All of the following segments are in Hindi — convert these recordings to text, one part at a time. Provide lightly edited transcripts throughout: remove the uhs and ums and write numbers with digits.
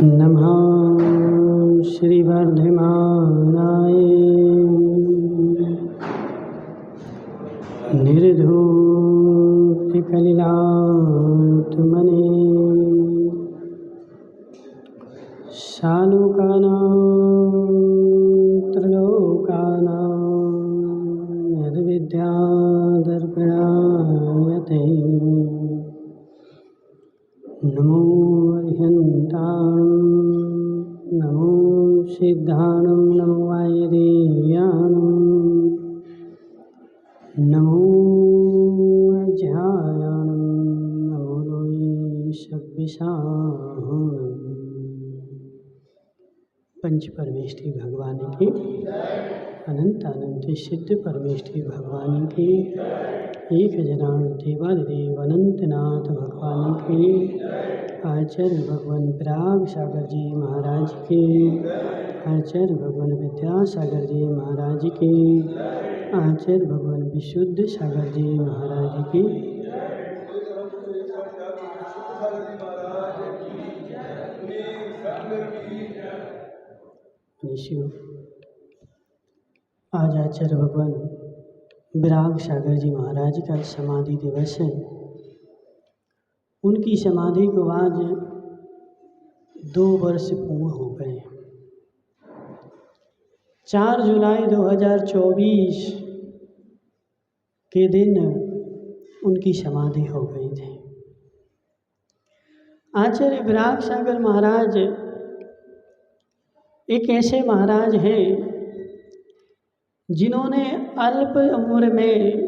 नमः श्रीवर्धमानाय निर्धूतकलिलात्मने शालुकानां त्रिलोकानां यद्विद्यादर्पणायते नमो अर्हन्ताणं नमो सिद्धाणं नमो वायदेयाणं नमो अज्ञायाणं नमो लोये सव्यसाहनम्। पंच परमेष्ठी भगवान की अनंत अनंत सिद्ध परमेष्ठी भगवान की एक हजारान देवादिदेव अनंतनाथ भगवान की आचार्य भगवान विराग सागर जी महाराज की आचार्य भगवान विद्यासागर जी महाराज की आचार्य भगवान विशुद्ध सागर जी महाराज की आज आचार्य भगवान विराग सागर जी महाराज का समाधि दिवस है। उनकी समाधि को आज 2 वर्ष पूर्ण हो गए। 4 जुलाई 2024 के दिन उनकी समाधि हो गई थी। आचार्य विराग सागर महाराज एक ऐसे महाराज हैं जिन्होंने अल्प उम्र में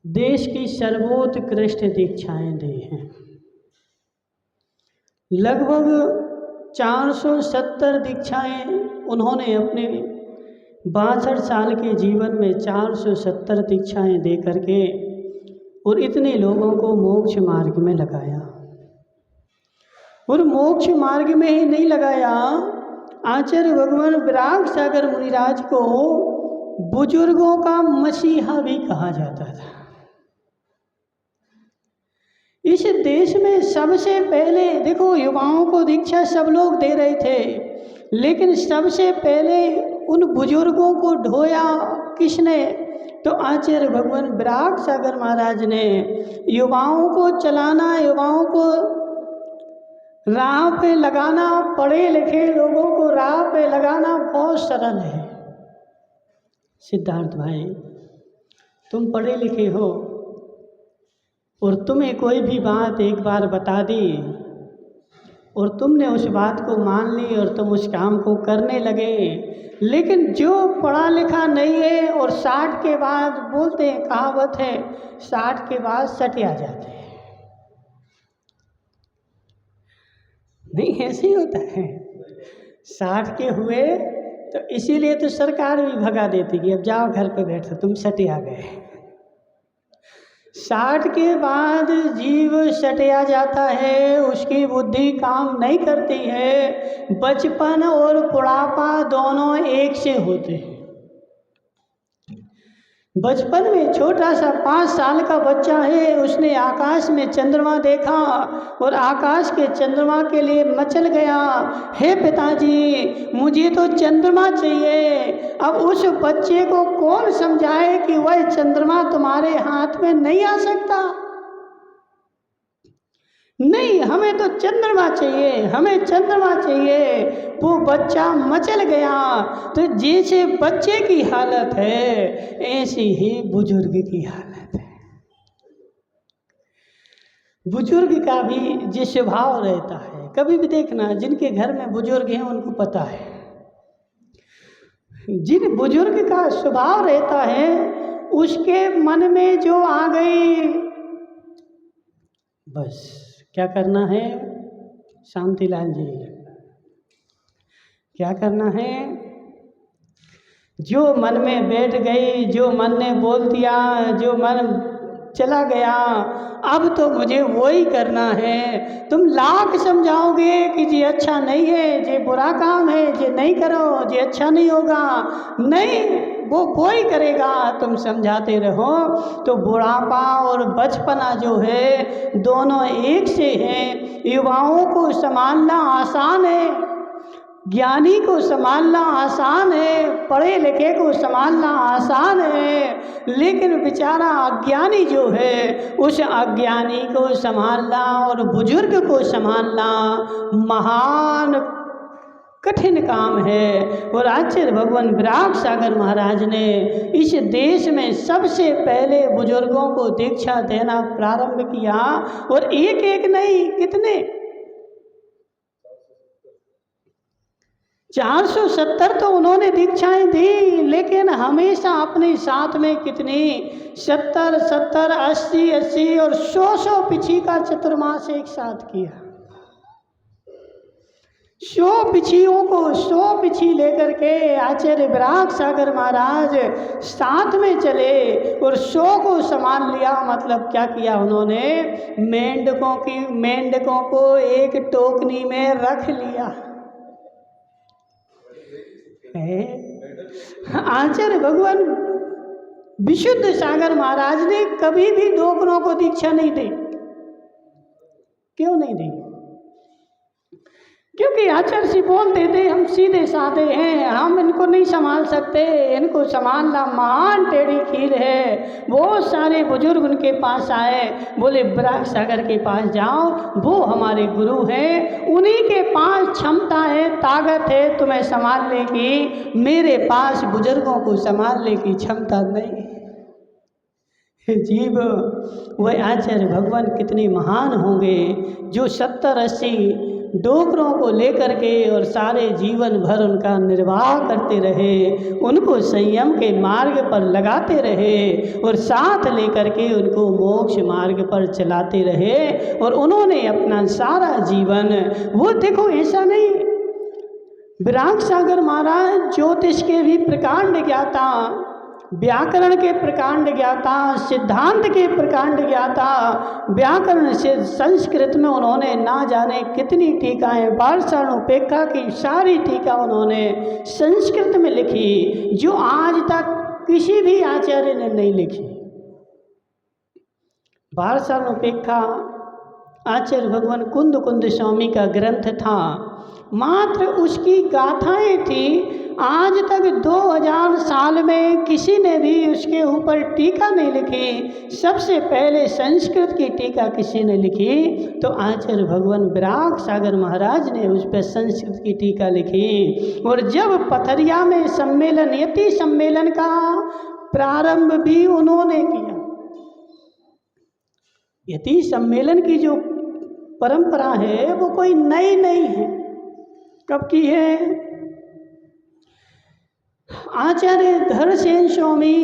देश की सर्वोत्कृष्ट दीक्षाएं दी हैं। लगभग 470 दीक्षाएं उन्होंने अपने 62 साल के जीवन में 470 दीक्षाएं दे करके और इतने लोगों को मोक्ष मार्ग में लगाया। और मोक्ष मार्ग में ही नहीं लगाया, आचार्य भगवान विराग सागर मुनिराज को बुजुर्गों का मसीहा भी कहा जाता था। इस देश में सबसे पहले देखो, युवाओं को दीक्षा सब लोग दे रहे थे, लेकिन सबसे पहले उन बुजुर्गों को ढोया किसने? तो आचार्य भगवान विराग सागर महाराज ने। युवाओं को चलाना, युवाओं को राह पे लगाना, पढ़े लिखे लोगों को राह पे लगाना बहुत सरल है। सिद्धार्थ भाई, तुम पढ़े लिखे हो और तुम्हें कोई भी बात एक बार बता दी और तुमने उस बात को मान ली और तुम उस काम को करने लगे। लेकिन जो पढ़ा लिखा नहीं है और 60 के बाद बोलते हैं, कहावत है 60 के बाद सटिया जाते हैं। नहीं, ऐसे ही होता है। 60 के हुए तो इसीलिए तो सरकार भी भगा देती कि अब जाओ घर पे बैठो, तुम सटिया गए। 60 के बाद जीव सटिया जाता है, उसकी बुद्धि काम नहीं करती है। बचपन और बुढ़ापा दोनों एक से होते हैं। बचपन में छोटा सा 5 साल का बच्चा है, उसने आकाश में चंद्रमा देखा और आकाश के चंद्रमा के लिए मचल गया, हे पिताजी मुझे तो चंद्रमा चाहिए। अब उस बच्चे को कौन समझाए कि वह चंद्रमा तुम्हारे हाथ में नहीं आ सकता? नहीं, हमें तो चंद्रमा चाहिए, हमें चंद्रमा चाहिए। वो बच्चा मचल गया। तो जैसे बच्चे की हालत है, ऐसी ही बुजुर्ग की हालत है। बुजुर्ग का भी जो स्वभाव रहता है, कभी भी देखना, जिनके घर में बुजुर्ग हैं उनको पता है। जिन बुजुर्ग का स्वभाव रहता है, उसके मन में जो आ गई, बस क्या करना है शांतिलाल जी, क्या करना है? जो मन में बैठ गई, जो मन ने बोल दिया, जो मन चला गया, अब तो मुझे वही करना है। तुम लाख समझाओगे कि जी अच्छा नहीं है, ये बुरा काम है, ये नहीं करो, ये अच्छा नहीं होगा। नहीं, वो ही करेगा, तुम समझाते रहो। तो बुढ़ापा और बचपना जो है दोनों एक से हैं। युवाओं को संभालना आसान है, ज्ञानी को संभालना आसान है, पढ़े लिखे को संभालना आसान है, लेकिन बेचारा अज्ञानी जो है उस अज्ञानी को संभालना और बुजुर्ग को संभालना महान कठिन काम है। और आचार्य भगवान विराग सागर महाराज ने इस देश में सबसे पहले बुजुर्गों को दीक्षा देना प्रारंभ किया। और एक एक नहीं, कितने 470 तो उन्होंने दीक्षाएं दी, लेकिन हमेशा अपने साथ में कितनी 70 70 80 80 और 100 पिछी का चतुर्मास एक साथ किया। 100 पिछियों को 100 पिछी लेकर के आचार्य विराग सागर महाराज साथ में चले और 100 को संभाल लिया। मतलब क्या किया उन्होंने, मेंढकों को एक टोकनी में रख लिया। आचार्य भगवान विशुद्ध सागर महाराज ने कभी भी डोकरों को दीक्षा नहीं दी। क्यों नहीं दी? क्योंकि आचार्य जी बोलते थे हम सीधे साधे हैं, हम इनको नहीं संभाल सकते, इनको संभालना महान टेढ़ी खीर है। बहुत सारे बुजुर्ग उनके पास आए, बोले विराग सागर के पास जाओ, वो हमारे गुरु हैं, उन्हीं के पास क्षमता है, ताकत है तुम्हें संभालने की, मेरे पास बुजुर्गों को संभालने की क्षमता नहीं। जीव वह आचार्य भगवान कितने महान होंगे जो 70-80 डोकरों को लेकर के और सारे जीवन भर उनका निर्वाह करते रहे, उनको संयम के मार्ग पर लगाते रहे और साथ लेकर के उनको मोक्ष मार्ग पर चलाते रहे। और उन्होंने अपना सारा जीवन, वो देखो ऐसा नहीं, विराग सागर महाराज ज्योतिष के भी प्रकांड ज्ञाता, व्याकरण के प्रकांड ज्ञाता, सिद्धांत के प्रकांड ज्ञाता, व्याकरण से संस्कृत में उन्होंने ना जाने कितनी टीकाएं, पाषाणोपेक्षा की सारी टीका उन्होंने संस्कृत में लिखी जो आज तक किसी भी आचार्य ने नहीं लिखी। पाषाणोपेक्षा आचार्य भगवान कुंद स्वामी का ग्रंथ था, मात्र उसकी गाथाएं थी। आज तक 2000 साल में किसी ने भी उसके ऊपर टीका नहीं लिखी। सबसे पहले संस्कृत की टीका किसी ने लिखी तो आचार्य भगवान विराग सागर महाराज ने उस पर संस्कृत की टीका लिखी। और जब पथरिया में सम्मेलन, यति सम्मेलन का प्रारंभ भी उन्होंने किया। यति सम्मेलन की जो परंपरा है वो कोई नई नहीं है। कब की है? आचार्य धरसेन स्वामी,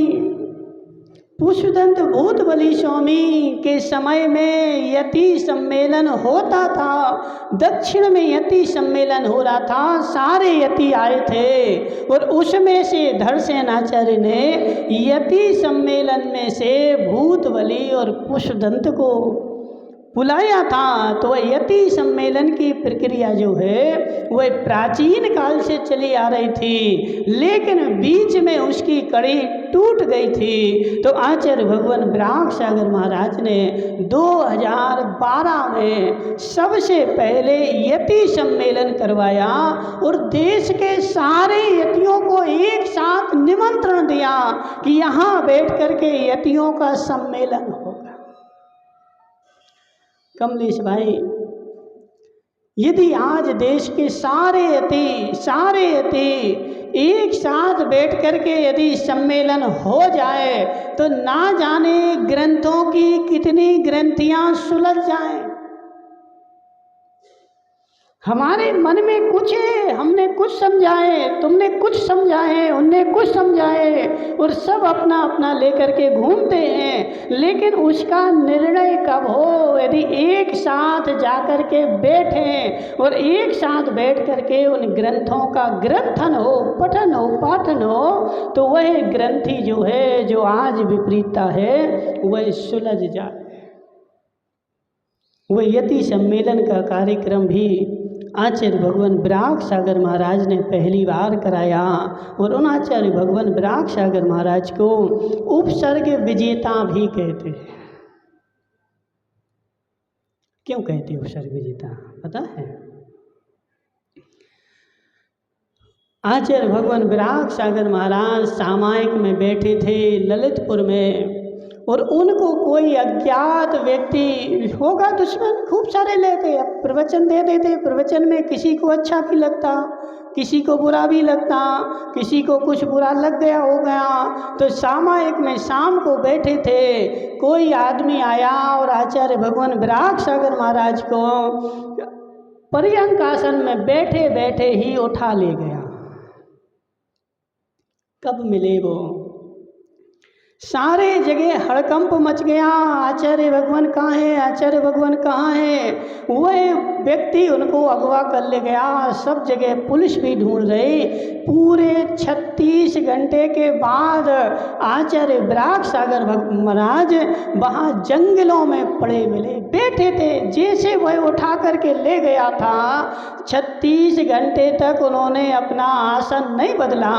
पुष्पदंत भूतबली स्वामी के समय में यति सम्मेलन होता था। दक्षिण में यति सम्मेलन हो रहा था, सारे यति आए थे और उसमें से धरसेन आचार्य ने यति सम्मेलन में से भूतबली और पुष्पदंत को बुलाया था। तो वह यति सम्मेलन की प्रक्रिया जो है वह प्राचीन काल से चली आ रही थी, लेकिन बीच में उसकी कड़ी टूट गई थी। तो आचार्य भगवान विराग सागर महाराज ने 2012 में सबसे पहले यति सम्मेलन करवाया और देश के सारे यतियों को एक साथ निमंत्रण दिया कि यहाँ बैठ करके यतियों का सम्मेलन होगा। कमलेश भाई, यदि आज देश के सारे यति एक साथ बैठ करके यदि सम्मेलन हो जाए तो ना जाने ग्रंथों की कितनी ग्रंथियां सुलझ जाएं। हमारे मन में कुछ है, हमने कुछ समझाए, तुमने कुछ समझाए, उनने कुछ समझाए और सब अपना अपना लेकर के घूमते हैं, लेकिन उसका निर्णय कब हो? यदि एक साथ जाकर के बैठें और एक साथ बैठ करके उन ग्रंथों का ग्रंथन हो, पठन हो, पाठन हो, तो वह ग्रंथि जो है, जो आज विपरीतता है, वह सुलझ जाए। वह यति सम्मेलन का कार्यक्रम भी आचार्य भगवान विराग सागर महाराज ने पहली बार कराया। और उन आचार्य भगवान विराग सागर महाराज को उपसर्ग विजेता भी कहते हैं। क्यों कहते हैं उपसर्ग विजेता पता है? आचार्य भगवान विराग सागर महाराज सामायिक में बैठे थे ललितपुर में, और उनको कोई अज्ञात व्यक्ति होगा दुश्मन खूब सारे लेते, अब प्रवचन दे देते। प्रवचन में किसी को अच्छा भी लगता, किसी को बुरा भी लगता, किसी को कुछ बुरा लग गया हो गया। तो सामायिक में शाम को बैठे थे, कोई आदमी आया और आचार्य भगवान विराग सागर महाराज को पर्यंक आसन में बैठे बैठे ही उठा ले गया। कब मिले वो? सारे जगह हड़कंप मच गया। आचार्य भगवान कहाँ है, आचार्य भगवान कहाँ है? वह व्यक्ति उनको अगवा कर ले गया। सब जगह पुलिस भी ढूंढ रही। पूरे 36 घंटे के बाद आचार्य विराग सागर महाराज वहाँ जंगलों में पड़े मिले, बैठे थे। जैसे वह उठा करके ले गया था, 36 घंटे तक उन्होंने अपना आसन नहीं बदला,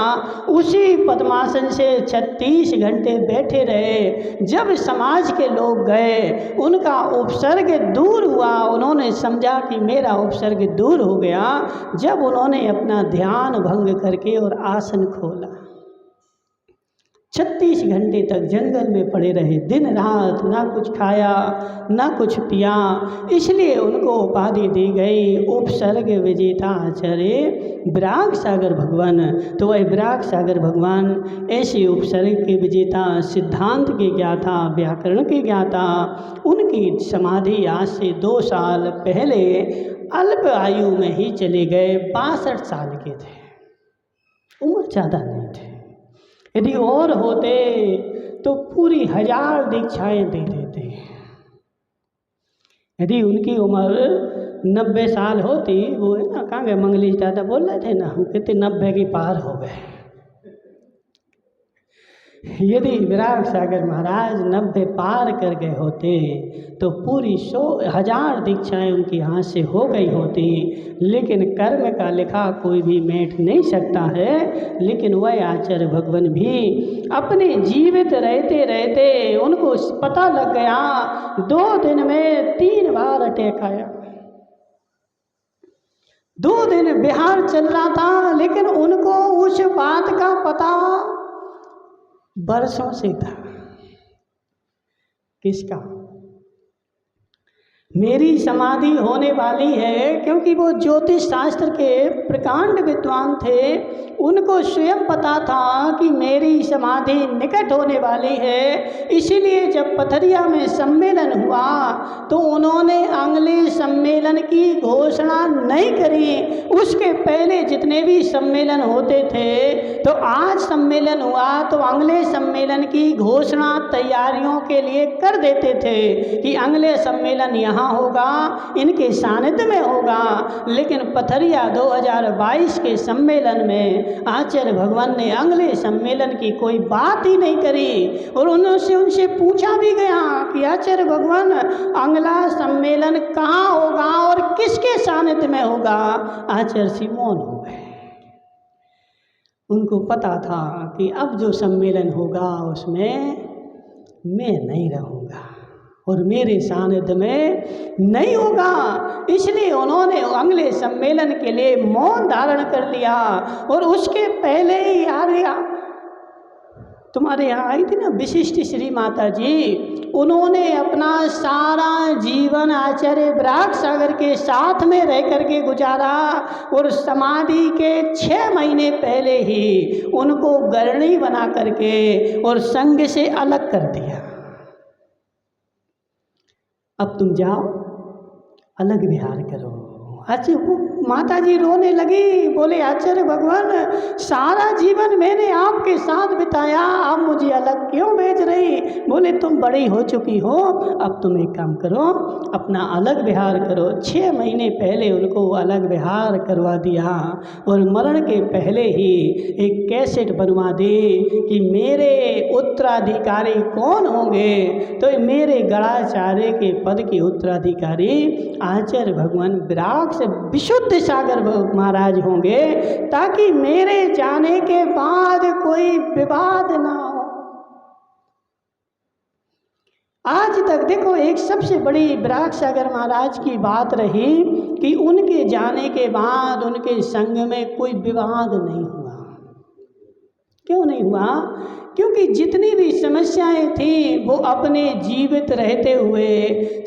उसी पद्मासन से 36 घंटे बैठे रहे। जब समाज के लोग गए, उनका उपसर्ग दूर हुआ, उन्होंने समझा कि मेरा उपसर्ग दूर हो गया। जब उन्होंने अपना ध्यान भंग करके और आसन खोला, 36 घंटे तक जंगल में पड़े रहे, दिन रात ना कुछ खाया ना कुछ पिया। इसलिए उनको उपाधि दी गई उपसर्ग विजेता आचार्य विराग सागर भगवान। तो वह विराग सागर भगवान ऐसे उपसर्ग के विजेता, सिद्धांत के ज्ञाता, व्याकरण के ज्ञाता। उनकी समाधि आज से 2 साल पहले अल्प आयु में ही चले गए। 62 साल के थे, उम्र ज़्यादा नहीं थे। यदि और होते तो पूरी 1000 दीक्षाएं दे देते। यदि उनकी उम्र 90 साल होती, वो है ना कहाँ गए मंगलीश दादा बोल रहे थे ना, हम कहते 90 की पार हो गए। यदि विराग सागर महाराज 90 पार कर गए होते तो पूरी 1000 दीक्षाएं उनकी हाथ से हो गई होती। लेकिन कर्म का लिखा कोई भी मेट नहीं सकता है। लेकिन वह आचार्य भगवान भी अपने जीवित रहते रहते उनको पता लग गया, 2 दिन में 3 बार अटैक आया। 2 दिन बिहार चल रहा था, लेकिन उनको उस बात का पता बरसों से था। किसका? मेरी समाधि होने वाली है, क्योंकि वो ज्योतिष शास्त्र के प्रकांड विद्वान थे। उनको स्वयं पता था कि मेरी समाधि निकट होने वाली है। इसीलिए जब पथरिया में सम्मेलन हुआ तो उन्होंने अगले सम्मेलन की घोषणा नहीं करी। उसके पहले जितने भी सम्मेलन होते थे, तो आज सम्मेलन हुआ तो अगले सम्मेलन की घोषणा तैयारियों के लिए कर देते थे कि अगले सम्मेलन यहाँ होगा, इनके सानिध्य में होगा। लेकिन पथरिया 2022 के सम्मेलन में आचार्य भगवान ने अगले सम्मेलन की कोई बात ही नहीं करी। और उनसे पूछा भी गया कि आचार्य भगवान अगला सम्मेलन कहाँ होगा और किसके सानिध्य में होगा? आचार्य श्री मौन हो गए। उनको पता था कि अब जो सम्मेलन होगा उसमें मैं नहीं रहूँगा और मेरे सानिध्य में नहीं होगा। इसलिए उन्होंने अगले सम्मेलन के लिए मौन धारण कर लिया। और उसके पहले ही तुम्हारे यहाँ आई थी ना विशिष्ट श्री माता जी, उन्होंने अपना सारा जीवन आचार्य विराग सागर के साथ में रह करके गुजारा। और समाधि के 6 महीने पहले ही उनको गरणी बना करके और संघ से अलग कर दिया। अब तुम जाओ अलग विहार करो। अच्छा, वो माता जी रोने लगी, बोले आचार्य भगवान सारा जीवन मैंने आपके साथ बिताया, आप मुझे अलग क्यों भेज रही? बोले तुम बड़ी हो चुकी हो, अब तुम एक काम करो, अपना अलग विहार करो। 6 महीने पहले उनको अलग विहार करवा दिया और मरण के पहले ही एक कैसेट बनवा दी कि मेरे उत्तराधिकारी कौन होंगे। तो मेरे गणाचार्य के पद के उत्तराधिकारी आचार्य भगवान विराग से विशुद्ध सागर महाराज होंगे, ताकि मेरे जाने के बाद कोई विवाद ना हो। आज तक देखो एक सबसे बड़ी विराग सागर महाराज की बात रही कि उनके जाने के बाद उनके संग में कोई विवाद नहीं हुआ। क्यों नहीं हुआ? क्योंकि जितनी भी समस्याएं थी वो अपने जीवित रहते हुए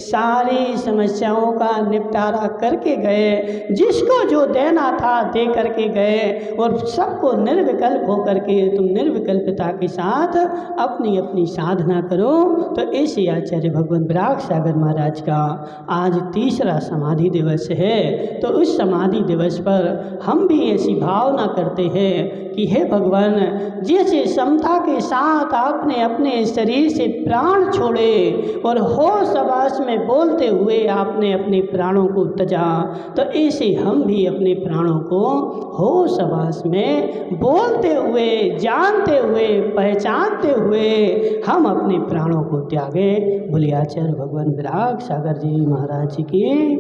सारी समस्याओं का निपटारा करके गए। जिसको जो देना था दे करके गए और सबको निर्विकल्प होकर के तुम निर्विकल्पता के साथ अपनी अपनी साधना करो। तो ऐसे आचार्य भगवान विराग सागर महाराज का आज तीसरा समाधि दिवस है। तो उस समाधि दिवस पर हम भी ऐसी भावना करते हैं कि हे भगवान, जैसे समता के साथ आपने अपने शरीर से प्राण छोड़े और होश आवास में बोलते हुए आपने अपने प्राणों को तजा, तो ऐसे हम भी अपने प्राणों को होश आवास में बोलते हुए, जानते हुए, पहचानते हुए हम अपने प्राणों को त्यागे। बोलिए आचार्य भगवान विराग सागर जी महाराज की।